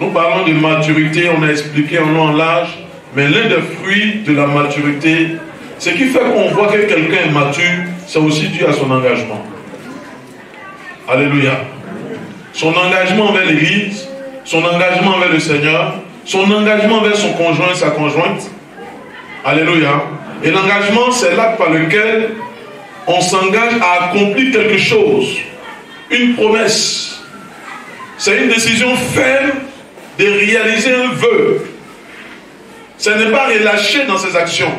Nous parlons de maturité, on a expliqué en long en large, mais l'un des fruits de la maturité, ce qui fait qu'on voit que quelqu'un est mature, c'est aussi dû à son engagement. Alléluia. Son engagement envers l'Église, son engagement envers le Seigneur, son engagement envers son conjoint, sa conjointe. Alléluia. Et l'engagement, c'est l'acte par lequel on s'engage à accomplir quelque chose, une promesse. C'est une décision ferme de réaliser un vœu. Ce n'est pas relâché dans ses actions.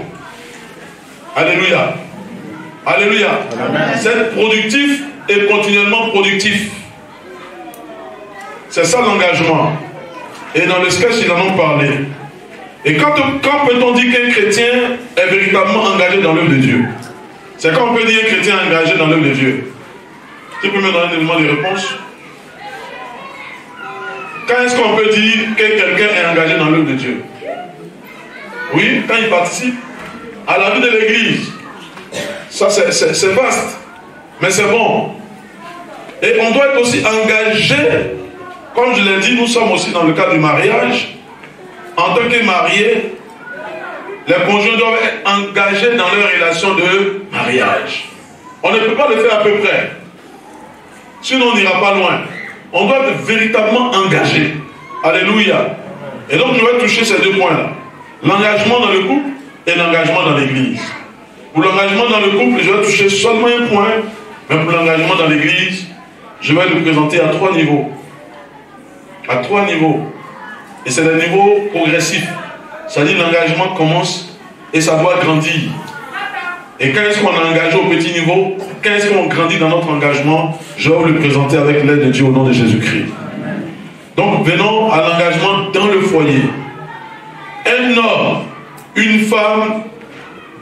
Alléluia. Alléluia. C'est être productif et continuellement productif. C'est ça l'engagement. Et dans le sketch, ils en ont parlé. Et quand peut-on dire qu'un chrétien est véritablement engagé dans l'œuvre de Dieu? C'est quand on peut dire qu'un chrétien est engagé dans l'œuvre de Dieu. Tu peux me donner un élément de réponse? Quand est-ce qu'on peut dire que quelqu'un est engagé dans l'œuvre de Dieu? Oui, quand il participe à la vie de l'Église. Ça, c'est vaste. Mais c'est bon. Et on doit être aussi engagé. Comme je l'ai dit, nous sommes aussi dans le cadre du mariage. En tant que mariés, les conjoints doivent être engagés dans leur relation de mariage. On ne peut pas le faire à peu près. Sinon, on n'ira pas loin. On doit être véritablement engagé. Alléluia. Et donc, je vais toucher ces deux points-là. L'engagement dans le couple et l'engagement dans l'Église. Pour l'engagement dans le couple, je vais toucher seulement un point. Mais pour l'engagement dans l'Église, je vais le présenter à 3 niveaux. À 3 niveaux. Et c'est des niveaux progressifs. C'est-à-dire l'engagement commence et ça doit grandir. Et quand est-ce qu'on est engagé au petit niveau? Quand est-ce qu'on grandit dans notre engagement? Je vais vous le présenter avec l'aide de Dieu au nom de Jésus-Christ. Donc venons à l'engagement dans le foyer. Un homme, une femme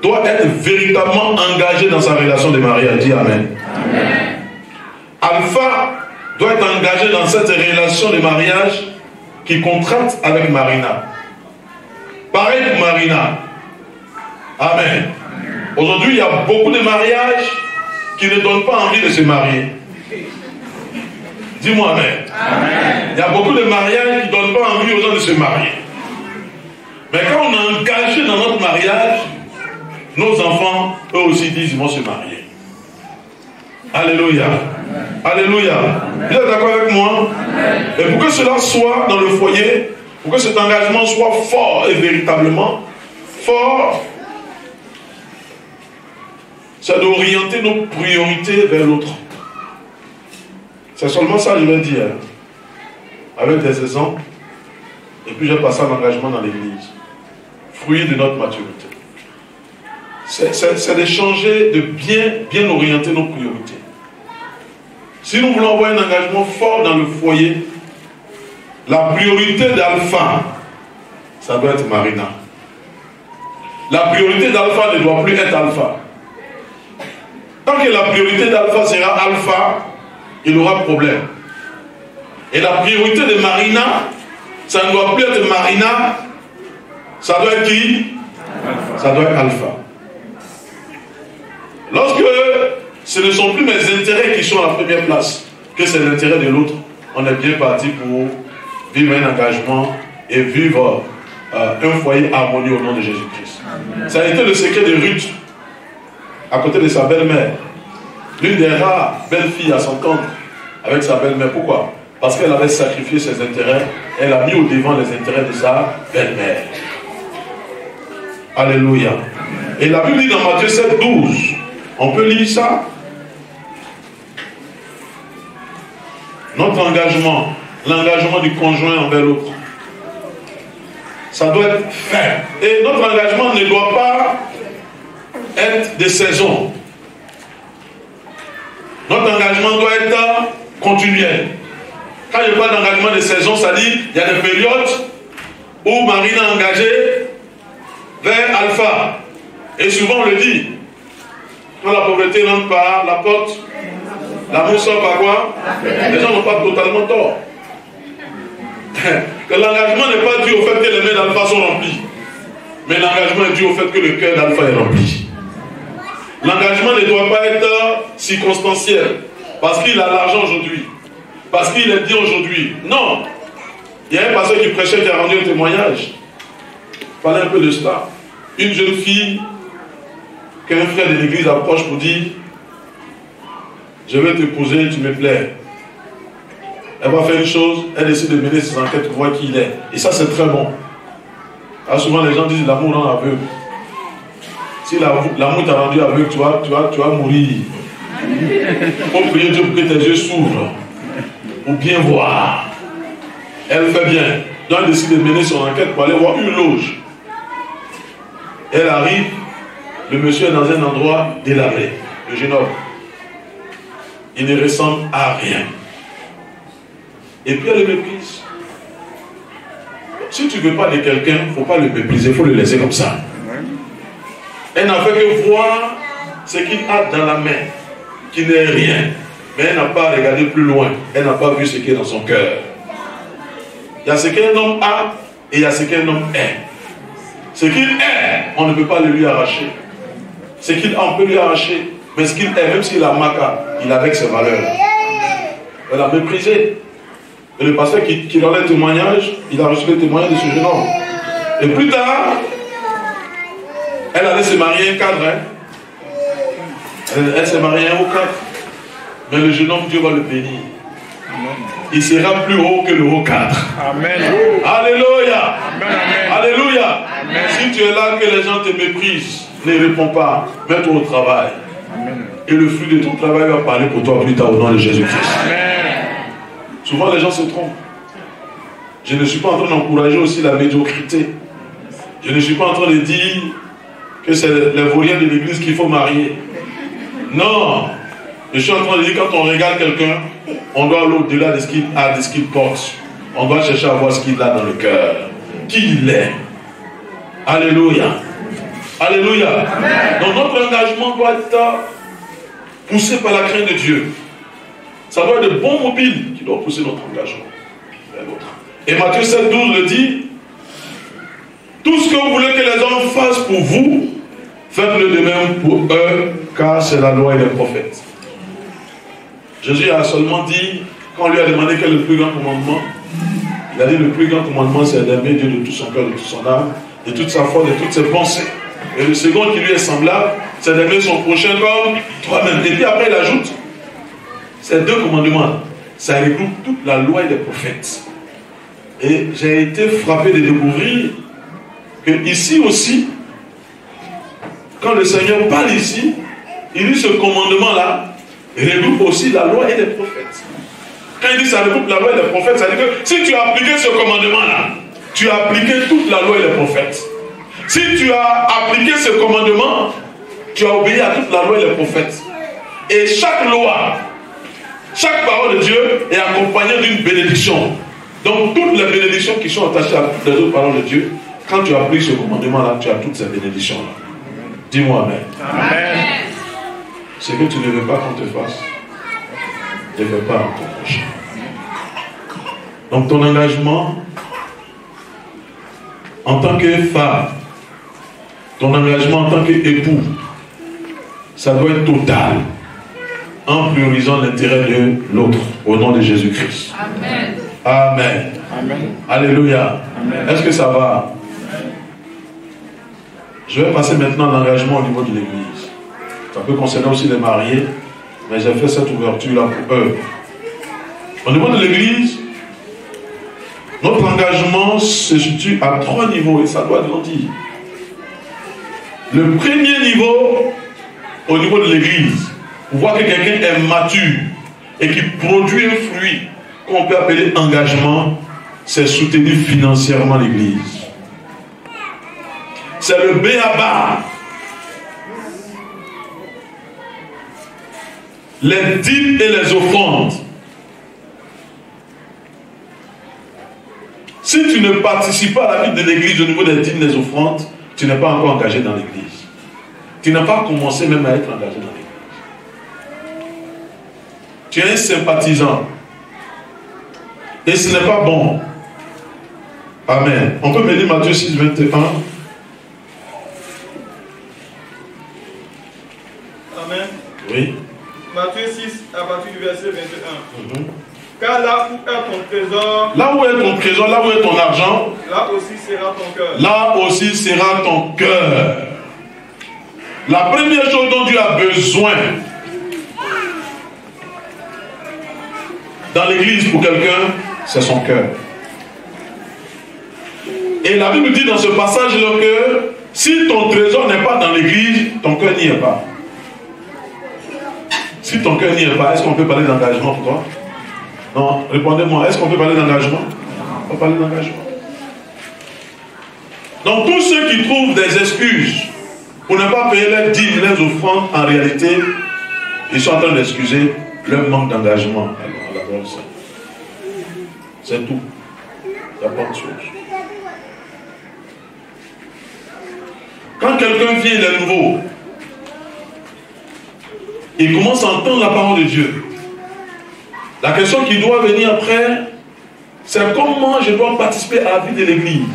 doit être véritablement engagé dans sa relation de mariage. Dis Amen. Amen. Alpha doit être engagé dans cette relation de mariage qui contracte avec Marina. Pareil pour Marina. Amen. Aujourd'hui, il y a beaucoup de mariages qui ne donnent pas envie de se marier. Dis-moi Amen. Amen. Il y a beaucoup de mariages qui ne donnent pas envie aux gens de se marier. Mais quand on est engagé dans notre mariage, nos enfants, eux aussi disent qu'ils vont se marier. Alléluia. Amen. Alléluia. Vous êtes d'accord avec moi? Amen. Et pour que cela soit dans le foyer, pour que cet engagement soit fort et véritablement fort, c'est d'orienter nos priorités vers l'autre. C'est seulement ça que je vais dire. Avec des exemples. Et puis je vais passer à l'engagement dans l'Église. Fruit de notre maturité. C'est de changer, de bien orienter nos priorités. Si nous voulons avoir un engagement fort dans le foyer, la priorité d'Alpha, ça doit être Marina. La priorité d'Alpha ne doit plus être Alpha. Tant que la priorité d'Alpha sera Alpha, il aura problème. Et la priorité de Marina, ça ne doit plus être Marina, ça doit être qui? Alpha. Ça doit être Alpha. Lorsque ce ne sont plus mes intérêts qui sont à la première place, que c'est l'intérêt de l'autre, on est bien parti pour vivre un engagement et vivre un foyer harmonieux au nom de Jésus-Christ. Ça a été le secret de Ruth, à côté de sa belle-mère. L'une des rares belles filles à s'entendre avec sa belle-mère. Pourquoi? Parce qu'elle avait sacrifié ses intérêts, elle a mis au devant les intérêts de sa belle-mère. Alléluia. Et la Bible dit dans Matthieu 7, 12, on peut lire ça? Notre engagement, l'engagement du conjoint envers l'autre, ça doit être ferme. Et notre engagement ne doit pas être de saison. Notre engagement doit être continuel. Quand il n'y a pas d'engagement de saison, ça dit il y a des périodes où Marine est engagée vers Alpha. Et souvent on le dit, quand la pauvreté rentre par la porte, l'amour sort par quoi? Les gens n'ont pas totalement tort. Que l'engagement n'est pas dû au fait que les mains d'Alpha sont remplies. Mais l'engagement est dû au fait que le cœur d'Alpha est rempli. L'engagement ne doit pas être circonstanciel. Parce qu'il a l'argent aujourd'hui. Parce qu'il est bien aujourd'hui. Non. Il y a un pasteur qui prêchait, qui a rendu un témoignage. Parlez un peu de cela. Une jeune fille qu'un frère de l'église approche pour dire je vais t'épouser, tu me plais. Elle va faire une chose, elle décide de mener ses enquêtes pour voir qui il est. Et ça, c'est très bon. Alors souvent, les gens disent l'amour rend aveugle. Si l'amour t'a rendu aveugle, tu vas mourir. Il faut prier Dieu pour que tes yeux s'ouvrent. Pour bien voir. Elle fait bien. Donc, elle décide de mener son enquête pour aller voir une loge. Elle arrive. Le monsieur est dans un endroit délabré. Le jeune homme. Il ne ressemble à rien. Et puis elle le méprise. Si tu ne veux pas de quelqu'un, il ne faut pas le mépriser, il faut le laisser comme ça. Elle n'a fait que voir ce qu'il a dans la main, qui n'est rien. Mais elle n'a pas regardé plus loin. Elle n'a pas vu ce qui est dans son cœur. Il y a ce qu'un homme a et il y a ce qu'un homme est. Ce qu'il est, on ne peut pas le lui arracher. Ce qu'il a, on peut lui arracher. Mais ce qu'il est, même s'il a maca, il a avec ses valeurs. Elle a méprisé. Et le pasteur qui donnait le témoignage, il a reçu le témoignage de ce jeune homme. Et plus tard, elle allait se marier un cadre. Elle s'est mariée un haut cadre. Mais le jeune homme, Dieu va le bénir. Il sera plus haut que le haut cadre. Amen. Alléluia. Amen. Alléluia. Amen. Si tu es là, que les gens te méprisent, ne réponds pas. Mets-toi au travail. Amen. Et le fruit de ton travail va parler pour toi plus tard au nom de Jésus-Christ. Souvent les gens se trompent. Je ne suis pas en train d'encourager aussi la médiocrité. Je ne suis pas en train de dire que c'est les vauriens de l'église qu'il faut marier. Non. Je suis en train de dire quand on regarde quelqu'un, on doit aller au-delà de ce qu'il a, de ce qu'il porte. On doit chercher à voir ce qu'il a dans le cœur. Qui il est. Alléluia. Alléluia. Amen. Donc notre engagement doit être poussé par la crainte de Dieu. Ça doit être de bons mobiles qui doivent pousser notre engagement vers l'autre. Et Matthieu 7, 12 le dit. Tout ce que vous voulez que les hommes fassent pour vous, faites-le de même pour eux, car c'est la loi et les prophètes. Jésus a seulement dit, quand on lui a demandé quel est le plus grand commandement, il a dit le plus grand commandement c'est d'aimer Dieu de tout son cœur, de toute son âme, de toute sa foi, de toutes ses pensées. Et le second qui lui est semblable, c'est d'aimer son prochain comme toi-même. Et puis après il ajoute, ces deux commandements, ça regroupe toute la loi et les prophètes. Et j'ai été frappé de découvrir que ici aussi, quand le Seigneur parle ici, il dit ce commandement-là regroupe aussi la loi et les prophètes. Quand il dit ça regroupe la loi et les prophètes, ça veut dire que si tu as appliqué ce commandement-là, tu as appliqué toute la loi et les prophètes. Si tu as appliqué ce commandement, tu as obéi à toute la loi et les prophètes. Et chaque loi, chaque parole de Dieu est accompagnée d'une bénédiction. Donc toutes les bénédictions qui sont attachées à toutes les autres paroles de Dieu, quand tu appliques ce commandement-là, tu as toutes ces bénédictions-là. Dis-moi Amen. Amen. Ce que tu ne veux pas qu'on te fasse, ne veux pas en ton prochain. Donc ton engagement en tant que femme, ton engagement en tant qu'époux, ça doit être total, en priorisant l'intérêt de l'autre, au nom de Jésus-Christ. Amen. Amen. Amen. Alléluia. Est-ce que ça va? Je vais passer maintenant à l'engagement au niveau de l'église. Ça peut concerner aussi les mariés, mais j'ai fait cette ouverture-là pour eux. Au niveau de l'église, notre engagement se situe à 3 niveaux et ça doit grandir. Le premier niveau, au niveau de l'église, pour voir que quelqu'un est mature et qui produit un fruit qu'on peut appeler engagement, c'est soutenir financièrement l'église. C'est le b.a.-ba. Les dîmes et les offrandes. Si tu ne participes pas à la vie de l'église au niveau des dîmes et des offrandes, tu n'es pas encore engagé dans l'église. Tu n'as pas commencé même à être engagé dans l'église. Tu es un sympathisant. Et ce n'est pas bon. Amen. On peut me dire Matthieu 6, 21. Amen. Oui. Matthieu 6, à partir du verset 21. Car là où est ton trésor, là où est ton trésor, là où est ton argent, là aussi sera ton cœur. Là aussi sera ton cœur. La première chose dont Dieu a besoin dans l'église pour quelqu'un, c'est son cœur. Et la Bible dit dans ce passage-là que si ton trésor n'est pas dans l'église, ton cœur n'y est pas. Si ton cœur n'y est pas, est-ce qu'on peut parler d'engagement pour toi? Non, répondez-moi, est-ce qu'on peut parler d'engagement? On peut parler d'engagement. Donc tous ceux qui trouvent des excuses pour ne pas payer leurs dîmes, leurs offrandes, en réalité, ils sont en train d'excuser leur manque d'engagement. C'est tout. Il n'y a pas de chose. Quand quelqu'un vient, il est nouveau, il commence à entendre la parole de Dieu. La question qui doit venir après, c'est comment je dois participer à la vie de l'église.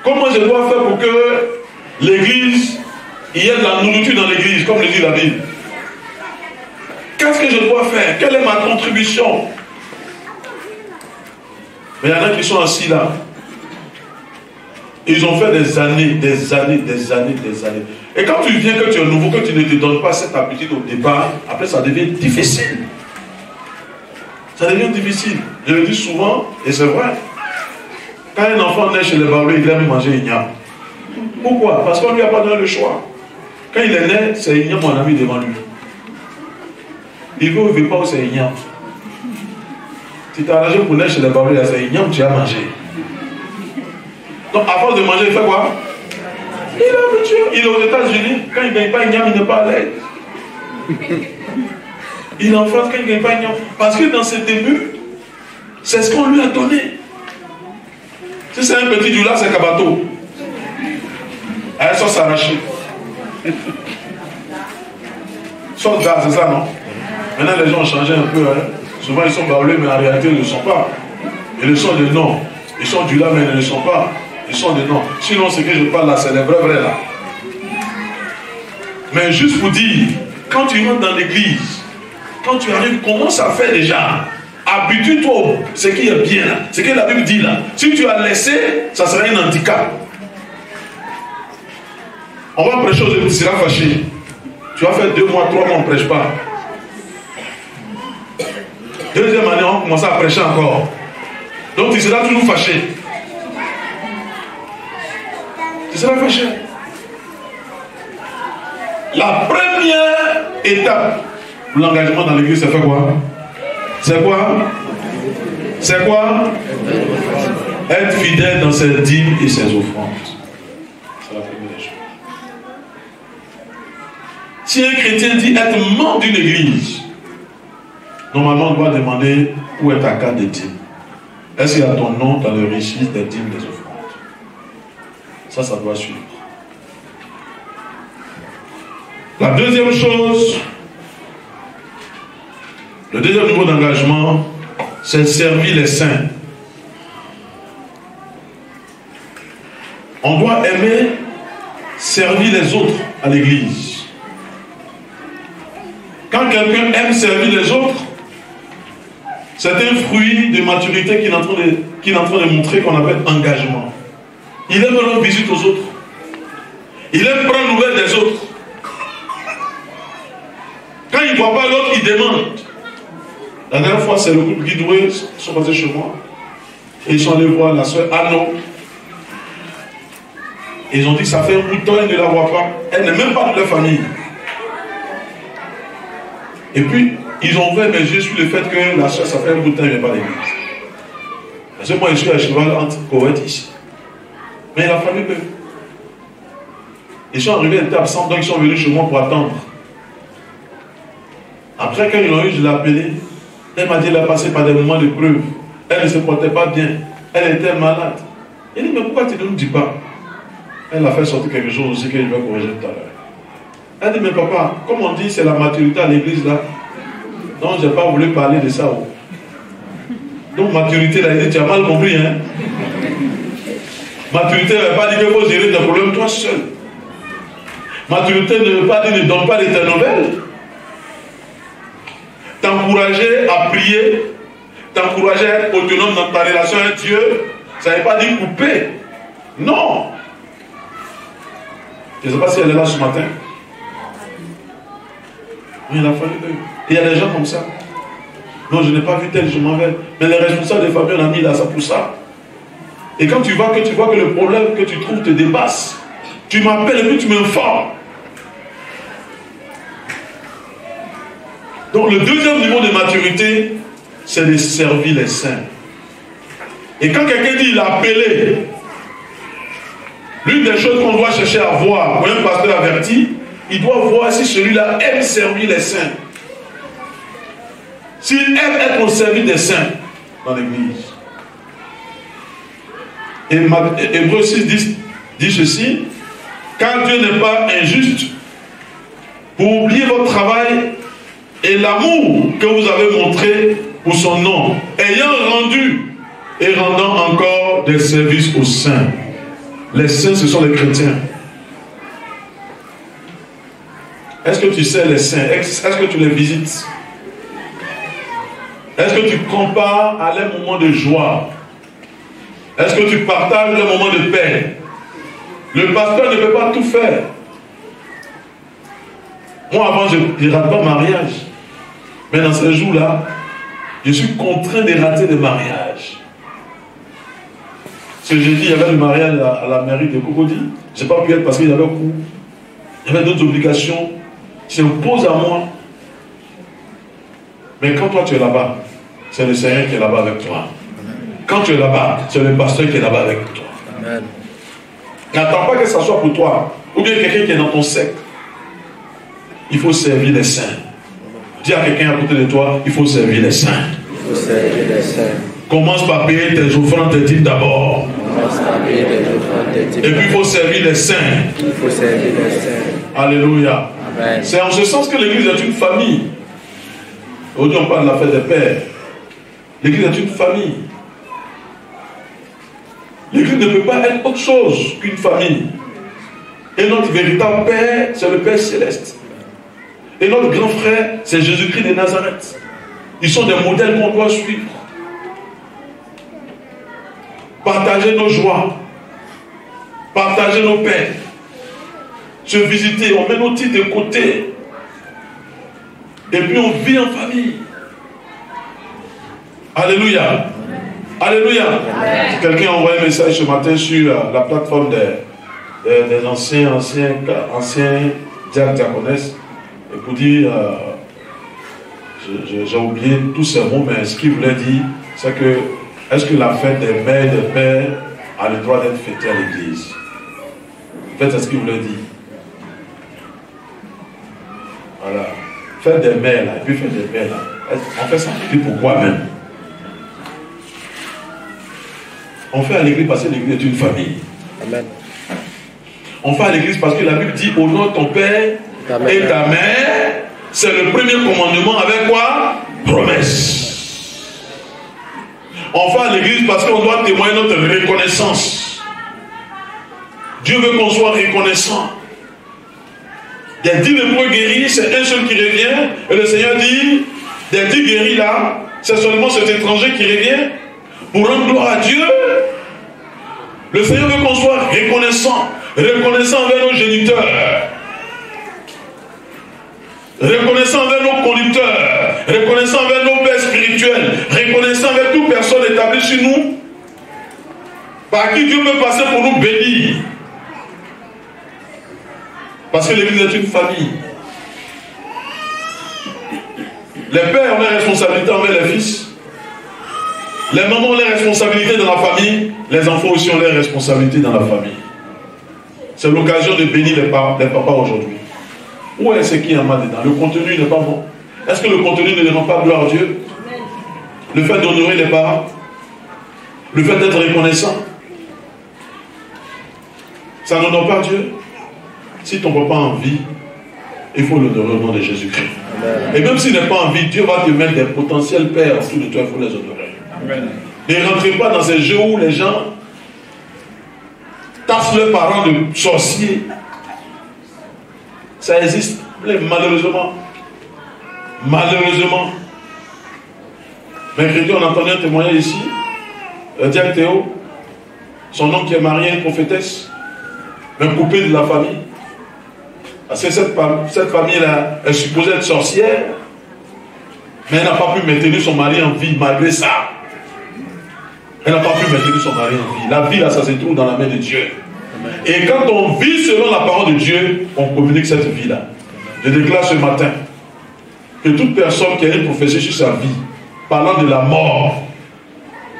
Comment je dois faire pour que l'église, il y ait de la nourriture dans l'église, comme le dit la Bible. Qu'est-ce que je dois faire? Quelle est ma contribution? Mais il y en a qui sont assis là. Ils ont fait des années. Et quand tu viens, que tu es nouveau, que tu ne te donnes pas cette habitude au départ, après ça devient difficile. Ça devient difficile. Je le dis souvent, et c'est vrai. Quand un enfant naît chez les barbus, il aime manger igname. Pourquoi? Parce qu'on ne lui a pas donné le choix. Quand il est né, c'est igname mon ami devant lui. Il veut ou il ne veut pas, c'est igname. Si tu as arrangé pour naître chez les barbus, c'est igname, tu as mangé. Donc, à force de manger, il fait quoi? Il est habitué. Il est aux États-Unis. Quand il ne gagne pas igname, il n'est pas à l'aise. Il est en France quand il ne gagne pas igname. Parce que dans ses débuts, c'est ce qu'on lui a donné. Si c'est un petit du là, c'est Kabato. Elle sauce arrachée. Sauce gaz, c'est ça, non? Maintenant, les gens ont changé un peu. Hein. Souvent, ils sont baoulés, mais en réalité, ils ne le sont pas. Ils le sont de nom. Ils sont du là, mais ils ne le sont pas. Ils sont de nom. Sinon, ce que je parle là, c'est les vrais là. Mais juste pour dire, quand tu rentres dans l'église, quand tu arrives, commence à faire déjà. Habitue-toi, ce qui est bien là, ce que la Bible dit là. Si tu as laissé, ça sera un handicap. On va prêcher aujourd'hui, tu seras fâché. Tu vas faire 2 mois, 3 mois, on ne prêche pas. Deuxième année, on commence à prêcher encore. Donc tu seras toujours fâché. Tu seras fâché. La première étape pour l'engagement dans l'église, c'est fait quoi? C'est quoi? C'est quoi? Être fidèle dans ses dîmes et ses offrandes. C'est la première chose. Si un chrétien dit être membre d'une église, normalement on doit demander où est ta carte de dîmes. Est-ce qu'il y a ton nom dans le registre des dîmes des offrandes? Ça doit suivre. La deuxième chose, le deuxième niveau d'engagement, c'est servir les saints. On doit aimer servir les autres à l'église. Quand quelqu'un aime servir les autres, c'est un fruit de maturité qu'il est en train de montrer, qu'on appelle engagement. Il aime rendre visite aux autres. Il aime prendre nouvelle des autres. Quand il ne voit pas l'autre, il demande. La dernière fois, c'est le groupe Guidoué, ils sont passés chez moi. Et ils sont allés voir la soeur Anno. Et ils ont dit que ça fait un bout de temps, ils ne la voient pas. Elle n'est même pas de leur famille. Et puis, ils ont ouvert mes yeux sur le fait que la soeur, ça fait un bout de temps, elle ne vient pas à l'église. Parce que moi, je suis à cheval entre Koweït ici. Mais la famille peut. Ils sont arrivés, elle était absente, donc ils sont venus chez moi pour attendre. Après, quand ils l'ont eu, je l'ai appelée. Elle m'a dit qu'elle a passé par des moments de preuve. Elle ne se portait pas bien. Elle était malade. Elle dit, mais pourquoi tu ne nous dis pas? Elle a fait sortir quelque chose aussi que je vais corriger tout à l'heure. Elle dit, mais papa, comme on dit, c'est la maturité à l'église là. Donc, je n'ai pas voulu parler de ça. Oh. Donc, maturité, là, elle dit, tu as mal compris, hein? Maturité ne veut pas dire qu'il faut gérer tes problèmes toi seul. Maturité ne veut pas dire ne donne pas de tes nouvelles. t'encourager à prier, t'encourager à être autonome dans ta relation avec Dieu, ça ne veut pas dire couper. Non. Je ne sais pas si elle est là ce matin. Oui, il a fallu. Il y a des gens comme ça. Non, je n'ai pas vu tel, je m'en vais. Mais les responsables des familles, on a mis là ça pour ça. Et quand tu vois que le problème que tu trouves te dépasse, tu m'appelles et puis tu m'informes. Donc le deuxième niveau de maturité, c'est de servir les saints. Et quand quelqu'un dit il a appelé, l'une des choses qu'on doit chercher à voir pour un pasteur averti, il doit voir si celui-là aime servir les saints. S'il aime être au service des saints dans l'église. Et Hébreux 6 dit ceci, car Dieu n'est pas injuste pour oublier votre travail et l'amour que vous avez montré pour son nom, ayant rendu et rendant encore des services aux saints. Les saints, ce sont les chrétiens. Est-ce que tu sais les saints? Est-ce que tu les visites? Est-ce que tu compares à leurs moments de joie? Est-ce que tu partages leurs moments de paix? Le pasteur ne peut pas tout faire. Moi, avant, je ne rate pas mariage. Mais dans ces jours-là, je suis contraint de rater des mariages. Ce jeudi, il y avait le mariage à la mairie de Cocody. Je n'ai pas pu être parce qu'il y avait cours. Il y avait d'autres obligations qui s'imposent à moi. Mais quand toi tu es là-bas, c'est le Seigneur qui est là-bas avec toi. Quand tu es là-bas, c'est le pasteur qui est là-bas avec toi. Amen. N'attends pas que ça soit pour toi. Ou bien quelqu'un qui est dans ton secte. Il faut servir les saints. Dis à quelqu'un à côté de toi, il faut servir les saints. Il faut servir les saints. Commence par payer tes offrandes, tes dîmes d'abord. Et puis il faut servir les saints. Il faut servir les saints. Alléluia. C'est en ce sens que l'église est une famille. Aujourd'hui on parle de la fête des pères. L'église est une famille. L'église ne peut pas être autre chose qu'une famille. Et notre véritable Père, c'est le Père céleste. Et notre grand frère, c'est Jésus-Christ de Nazareth. Ils sont des modèles qu'on doit suivre. Partager nos joies. Partager nos peines. Se visiter, on met nos titres de côté. Et puis on vit en famille. Alléluia. Alléluia. Quelqu'un a envoyé un message ce matin sur la plateforme des anciens diaconesses. Et pour dire, j'ai oublié tous ces mots, mais ce qu'il voulait dire, c'est que, est-ce que la fête des mères et des pères a le droit d'être fêtée à l'église? En fait, c'est ce qu'il voulait dire. Voilà. Fête des mères, là, et puis fête des pères, là. On fait ça pourquoi même? On fait à l'église parce que l'église est une famille. Amen. On fait à l'église parce que la Bible dit honore ton père et ta mère. C'est le premier commandement avec quoi? Promesse. On fait à l'église parce qu'on doit témoigner notre reconnaissance. Dieu veut qu'on soit reconnaissant. Des 10 lépreux guéris, c'est un seul qui revient. Et le Seigneur dit, des 10 guéris là, c'est seulement cet étranger qui revient. Pour rendre gloire à Dieu, le Seigneur veut qu'on soit reconnaissant. Reconnaissant envers nos géniteurs. Reconnaissant envers nos conducteurs. Reconnaissant envers nos pères spirituels. Reconnaissant envers toute personne établie sur nous. Par qui Dieu peut passer pour nous bénir. Parce que l'église est une famille. Les pères ont les responsabilités envers les fils. Les mamans ont les responsabilités dans la famille. Les enfants aussi ont les responsabilités dans la famille. C'est l'occasion de bénir les papas aujourd'hui. Où est-ce qu'il y a mal dedans? Le contenu n'est pas bon. Est-ce que le contenu ne rend pas gloire à Dieu? Le fait d'honorer les parents? Le fait d'être reconnaissant? Ça n'honore pas Dieu? Si ton papa a envie, il faut l'honorer au nom de Jésus-Christ. Et même s'il n'est pas en vie, Dieu va te mettre des potentiels pères autour de toi, il faut les honorer. Amen. Ne rentrez pas dans ces jeux où les gens tassent leurs parents de sorciers. Ça existe, malheureusement. Malheureusement. Mercredi, on entendait un témoignage ici. Diacre Théo, son oncle qui est marié, une prophétesse, même coupé de la famille. Parce que cette famille-là, elle supposait être sorcière, mais elle n'a pas pu maintenir son mari en vie malgré ça. Elle n'a pas pu maintenir son mari en vie. La vie, là, ça se trouve dans la main de Dieu. Et quand on vit selon la parole de Dieu, on communique cette vie-là. Je déclare ce matin que toute personne qui a une prophétie sur sa vie, parlant de la mort,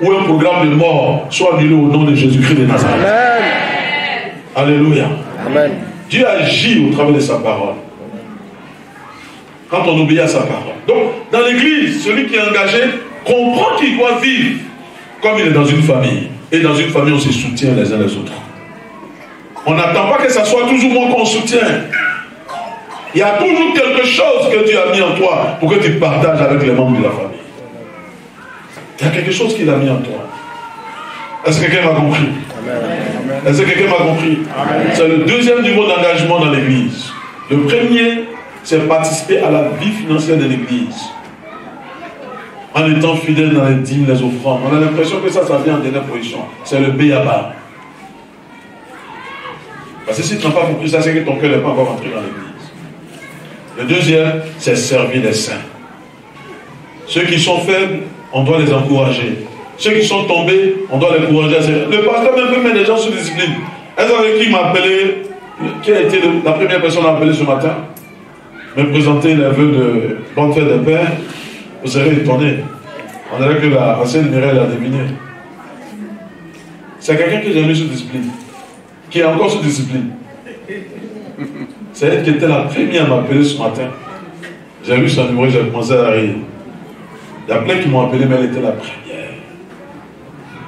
ou un programme de mort, soit annulé au nom de Jésus-Christ de Nazareth. Amen. Alléluia. Amen. Dieu agit au travers de sa parole. Quand on obéit à sa parole. Donc, dans l'église, celui qui est engagé comprend qu'il doit vivre comme il est dans une famille. Et dans une famille, on se soutient les uns les autres. On n'attend pas que ça soit toujours moi qu'on soutient. Il y a toujours quelque chose que Dieu a mis en toi pour que tu partages avec les membres de la famille. Il y a quelque chose qu'il a mis en toi. Est-ce que quelqu'un m'a compris? Est-ce que quelqu'un m'a compris? C'est le deuxième niveau d'engagement dans l'église. Le premier, c'est participer à la vie financière de l'église. En étant fidèle dans les dîmes, les offrandes. On a l'impression que ça vient en dernière position. C'est le béaba. Parce que si tu n'as pas compris ça, c'est que ton cœur n'est pas encore rentré dans l'église. Le deuxième, c'est servir les saints. Ceux qui sont faibles, on doit les encourager. Ceux qui sont tombés, on doit les encourager. Le pasteur même peut mettre des gens sous discipline. Est-ce que qui m'a appelé, qui a été la première personne à appeler ce matin, me présenter les vœux de bonne fête des pères? Vous serez étonné. On dirait que la scène Mireille a deviné. C'est quelqu'un que j'ai mis sous discipline, qui est encore sous discipline. C'est elle qui était la première à m'appeler ce matin. J'ai vu son numéro, j'ai commencé à rire. Il y a plein qui m'ont appelé, mais elle était la première.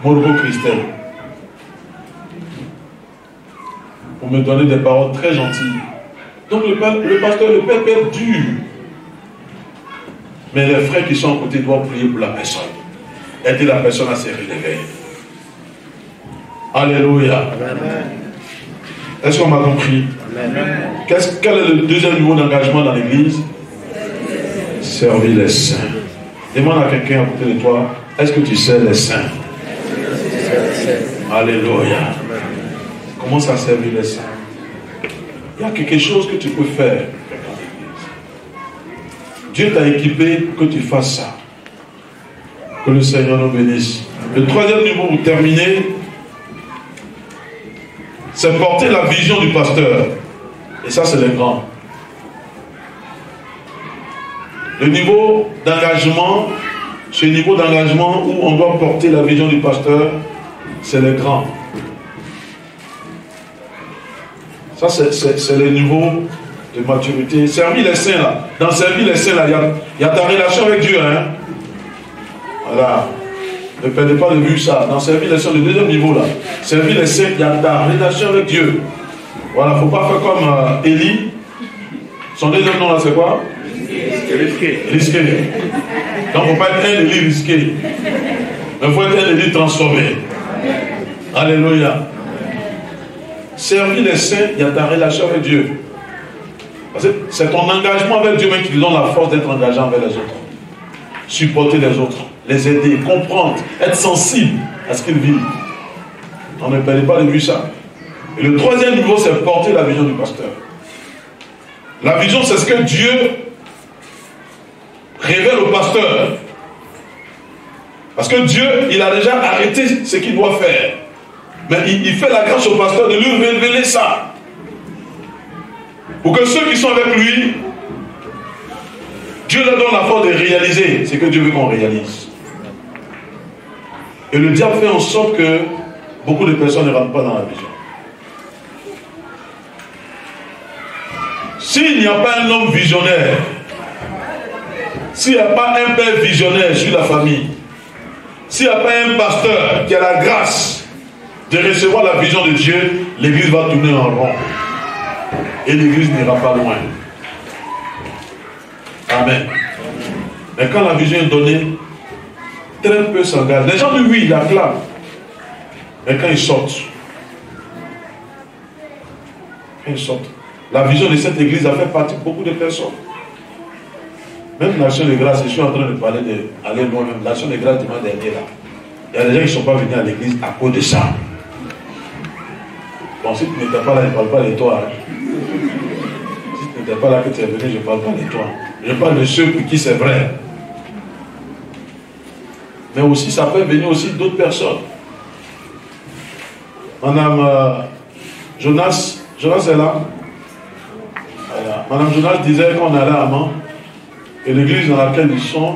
Morgo Christelle. Pour me donner des paroles très gentilles. Donc le pasteur, le père peut être dur. Mais les frères qui sont à côté doivent prier pour la personne. Aider la personne à se relever. Alléluia. Est-ce qu'on m'a compris? Quel est le deuxième niveau d'engagement dans l'église? Servir les saints. Demande à quelqu'un à côté de toi, est-ce que tu sers les saints? Alléluia. Commence à servir les saints. Il y a quelque chose que tu peux faire. Dieu t'a équipé pour que tu fasses ça. Que le Seigneur nous bénisse. Le troisième niveau pour terminer, c'est porter la vision du pasteur. Et ça, c'est les grands. Le niveau d'engagement, ce niveau d'engagement où on doit porter la vision du pasteur, c'est les grands. Ça, c'est le niveau de maturité. Servir les saints, là. Dans servir les saints, là, il y a ta relation avec Dieu. Hein? Voilà. Ne perdez pas de vue ça. Dans servir les saints, le deuxième niveau, là. Servir les saints, il y a ta relation avec Dieu. Voilà, il ne faut pas faire comme Élie. Son deuxième nom, là, c'est quoi? Risqué. Donc, il ne faut pas être un Élie risqué. Mais il faut être un Élie transformé. Alléluia. Servir les saints, il y a ta relation avec Dieu. Parce que c'est ton engagement avec Dieu même qui te donne la force d'être engagé envers les autres. Supporter les autres, les aider, comprendre, être sensible à ce qu'ils vivent. On ne perdait pas de vue ça. Et le troisième niveau, c'est porter la vision du pasteur. La vision, c'est ce que Dieu révèle au pasteur. Parce que Dieu, il a déjà arrêté ce qu'il doit faire. Mais il fait la grâce au pasteur de lui révéler ça. Pour que ceux qui sont avec lui, Dieu leur donne la force de réaliser ce que Dieu veut qu'on réalise. Et le diable fait en sorte que beaucoup de personnes ne rentrent pas dans la vision. S'il n'y a pas un homme visionnaire, s'il n'y a pas un père visionnaire sur la famille, s'il n'y a pas un pasteur qui a la grâce de recevoir la vision de Dieu, l'église va tourner en rond. Et l'église n'ira pas loin. Amen. Mais quand la vision est donnée, très peu s'engagent. Les gens disent oui, ils acclament. Mais quand ils sortent, la vision de cette église a fait partie de beaucoup de personnes. Même l'action de grâce, je suis en train de parler d'aller loin même. L'action de grâce dimanche dernier là. Il y a des gens qui ne sont pas venus à l'église à cause de ça. Bon, si tu n'étais pas là, je ne parle pas de toi. Si tu n'étais pas là que tu es venu, je ne parle pas de toi. Je parle de ceux pour qui c'est vrai. Mais aussi, ça peut venir aussi d'autres personnes. Madame Jonas est là. Voilà. Madame Jonas disait qu'on allait à Mans, et l'église dans laquelle ils sont,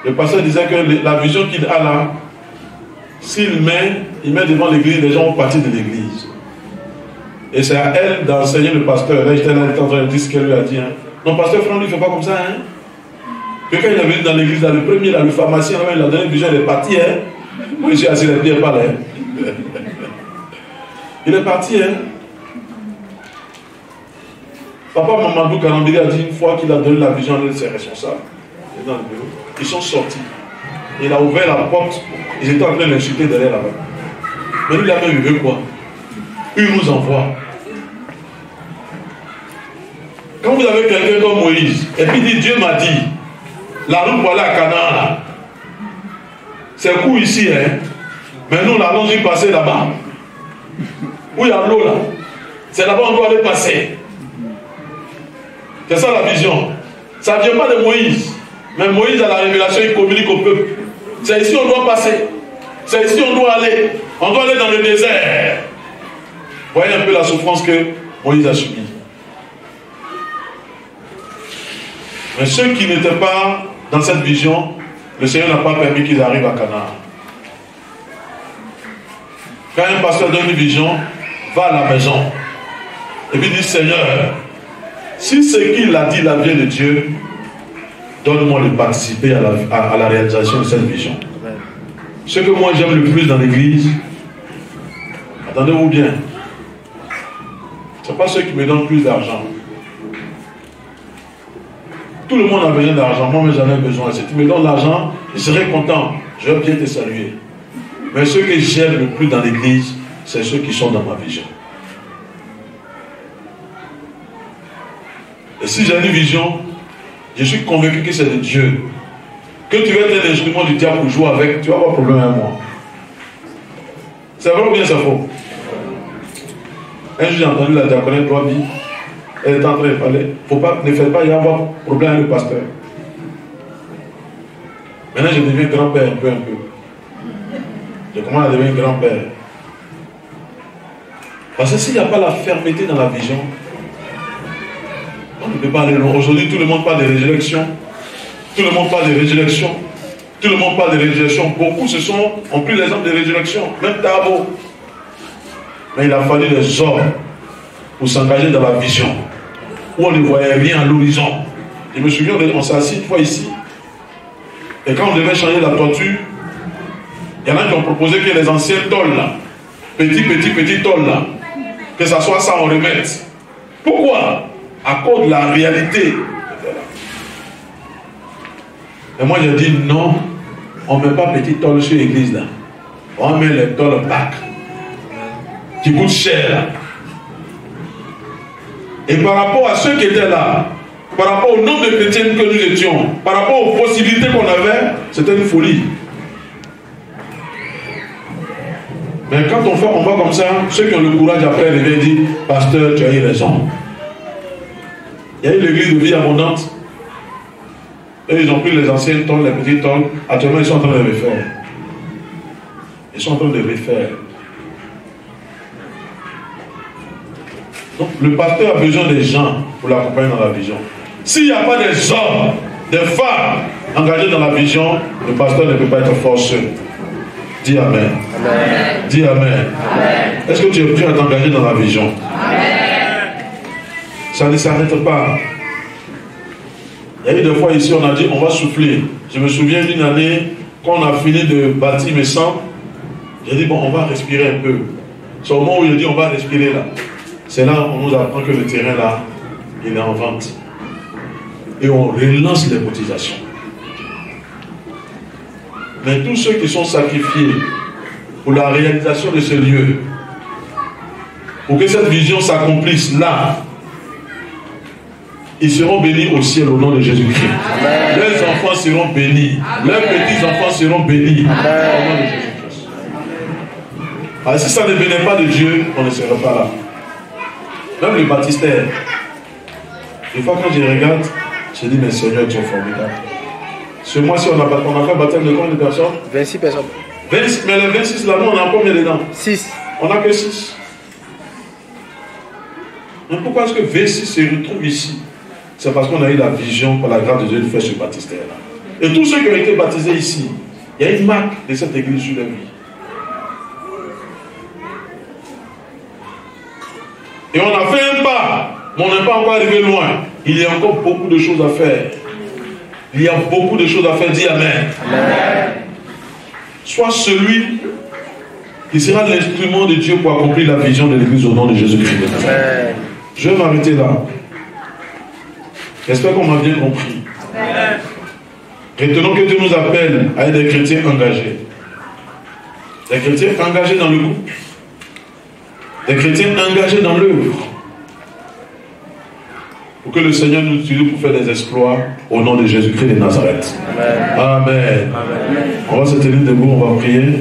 le pasteur disait que la vision qu'il a là, s'il met devant l'église, les gens vont partir de l'église. Et c'est à elle d'enseigner le pasteur. Là, j'étais là, en train de dire ce qu'elle lui a dit. Hein. Non, pasteur Franck, il ne fait pas comme ça. Hein. Que quand il est venu dans l'église, le premier, là, le pharmacien, il a donné une vision, il est parti. Hein. Moi, je suis assis, il n'est pas là. Hein. Il est parti. Hein. Papa Mamadou Karambiri a dit une fois qu'il a donné la vision à ses responsables, dans le bureau, ils sont sortis. Il a ouvert la porte, ils étaient en train de l'insulter derrière là-bas. Mais lui, il a même vu quoi? Il nous envoie. Quand vous avez quelqu'un comme Moïse, et puis il dit, Dieu m'a dit, la route pour aller à Canaan, là, c'est court ici, hein. Mais nous, là, allons-y passer là-bas. Où il y a l'eau, là. C'est là-bas on doit aller passer. C'est ça la vision. Ça ne vient pas de Moïse. Mais Moïse, à la révélation, il communique au peuple. C'est ici on doit passer. C'est ici on doit aller. On doit aller dans le désert. Voyez un peu la souffrance que Moïse a subie. Mais ceux qui n'étaient pas dans cette vision, le Seigneur n'a pas permis qu'ils arrivent à Canaan. Quand un pasteur donne une vision, va à la maison. Et puis dit, Seigneur, si ce qu'il a dit la vient de Dieu, donne-moi de participer à la réalisation de cette vision. Amen. Ce que moi j'aime le plus dans l'église, attendez-vous bien, ce n'est pas ceux qui me donnent plus d'argent. Tout le monde a besoin d'argent, moi j'en ai besoin. Si tu me donnes l'argent, je serai content, je vais bien te saluer. Mais ceux que j'aime le plus dans l'église, c'est ceux qui sont dans ma vision. Et si j'ai une vision, je suis convaincu que c'est de Dieu. Que tu vas être un instrument du diable pour jouer avec, tu vas avoir problème avec moi. C'est vrai ou bien c'est faux? Un jour j'ai entendu la diaconesse Doabi, elle est en train de parler. Ne faites pas y avoir problème avec le pasteur. Maintenant je deviens grand-père un peu. Je commence à devenir grand-père. Parce que s'il n'y a pas la fermeté dans la vision, on ne peut pas aller loin. Aujourd'hui, tout le monde parle de résurrection. Tout le monde parle de résurrection. Tout le monde parle de résurrection. Beaucoup ont pris l'exemple de résurrection. Même Tabo. Mais il a fallu des hommes pour s'engager dans la vision. Où on ne voyait rien à l'horizon. Je me souviens, on s'est assis une fois ici. Et quand on devait changer la toiture, il y en a qui ont proposé que les anciens tôles là, petits tôles là, que ça soit ça, on remette. Pourquoi? À cause de la réalité. Et moi j'ai dit non, on ne met pas petit tôle sur l'église là. On met les tôles bac qui coûtent cher là. Et par rapport à ceux qui étaient là, par rapport au nombre de chrétiens que nous étions, par rapport aux possibilités qu'on avait, c'était une folie. Mais quand on fait un combat comme ça, ceux qui ont le courage après lever disent, pasteur, tu as eu raison. Il y a eu l'église de vie abondante. Et ils ont pris les anciennes tonnes, les petites tonnes. Actuellement, ils sont en train de les refaire. Ils sont en train de les refaire. Donc, le pasteur a besoin des gens pour l'accompagner dans la vision. S'il n'y a pas des hommes, des femmes engagés dans la vision, le pasteur ne peut pas être forceux. Dis Amen. Amen. Dis Amen. Amen. Est-ce que tu es prêt à t'engager dans la vision? Amen. Ça ne s'arrête pas. Il y a eu des fois ici, on a dit on va souffler. Je me souviens d'une année, quand on a fini de bâtir mes centres, j'ai dit bon, on va respirer un peu. C'est au moment où j'ai dit on va respirer là. C'est là où on nous apprend que le terrain là, il est en vente. Et on relance les cotisations. Mais tous ceux qui sont sacrifiés pour la réalisation de ce lieu, pour que cette vision s'accomplisse là, ils seront bénis au ciel au nom de Jésus-Christ. Leurs enfants seront bénis. Leurs petits-enfants seront bénis. Au nom de Jésus-Christ. Alors, si ça ne venait pas de Dieu, on ne serait pas là. Même le baptistère. Des fois, quand je regarde, je dis, mais Seigneur, tu es formidable. Ce mois-ci, on a fait un baptême de combien de personnes? 26 personnes. 26, mais les 26 là, nous, on a combien dedans? 6. On n'a que 6. Mais pourquoi est-ce que 26 se retrouvent ici? C'est parce qu'on a eu la vision, par la grâce de Dieu, de faire ce baptistère-là. Et tous ceux qui ont été baptisés ici, il y a une marque de cette église sur leur vie. Et on a fait un pas, mais on n'est pas encore arrivé loin. Il y a encore beaucoup de choses à faire. Il y a beaucoup de choses à faire. Dis Amen. Amen. Sois celui qui sera l'instrument de Dieu pour accomplir la vision de l'église au nom de Jésus-Christ. Je vais m'arrêter là. J'espère qu'on m'a bien compris. Retenons que Dieu nous appelle à être des chrétiens engagés. Des chrétiens engagés dans le groupe. Des chrétiens engagés dans l'œuvre. Pour que le Seigneur nous utilise pour faire des exploits au nom de Jésus-Christ de Nazareth. Amen. Amen. On va se tenir debout, on va prier.